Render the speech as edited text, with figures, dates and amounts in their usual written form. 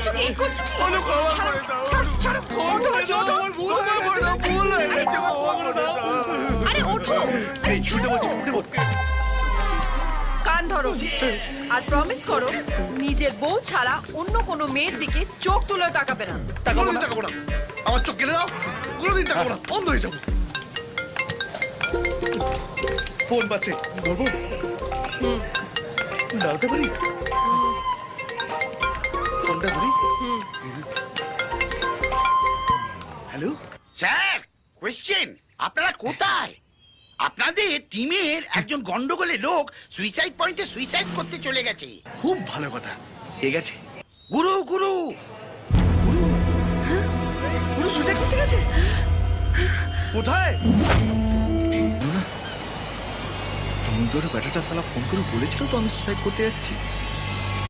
করছো কি? করছো কি? অনু ক্ষমা করে দাও। ছাড়ো, ছাড়ো, ওঠো, ক্ষমা করে দাও, আমার ভুল হয়ে গেছে। ভুল হয়ে গেছে, আমার ক্ষমা করে দাও। আরে ওঠো, আরে এই, উঠে ছাড়ো। বলছি, উঠে বল। কান ধরো আর প্রমিস করো নিজের বউ ছাড়া অন্য কোনো মেয়ের দিকে চোখ তুলে তাকাবে না। কোনোদিন তাকাবো না। আমার চোখ কেটে দাও, কোনোদিন তাকাবো না, অন্ধ হয়ে যাবো। ফোন বাজছে, ধরবো? দাঁড়াতে পারি? ফোনটা ধরি? হ্যালো? স্যার কোয়েশ্চেন, আপনারা কোথায়? আপনাদের টিমের একজন গন্ডগোলের লোক সুইসাইড পয়েন্টে সুইসাইড করতে চলে গেছে। খুব ভালো কথা। এ গেছে। গুরু গুরু গুরু? গুরু সুইসাইড করতে গেছে? কোথায়? তুমি তো ব্যাটাটা সালা ফোন করে বলেছিল তো আমি সুসাইড করতে যাচ্ছি।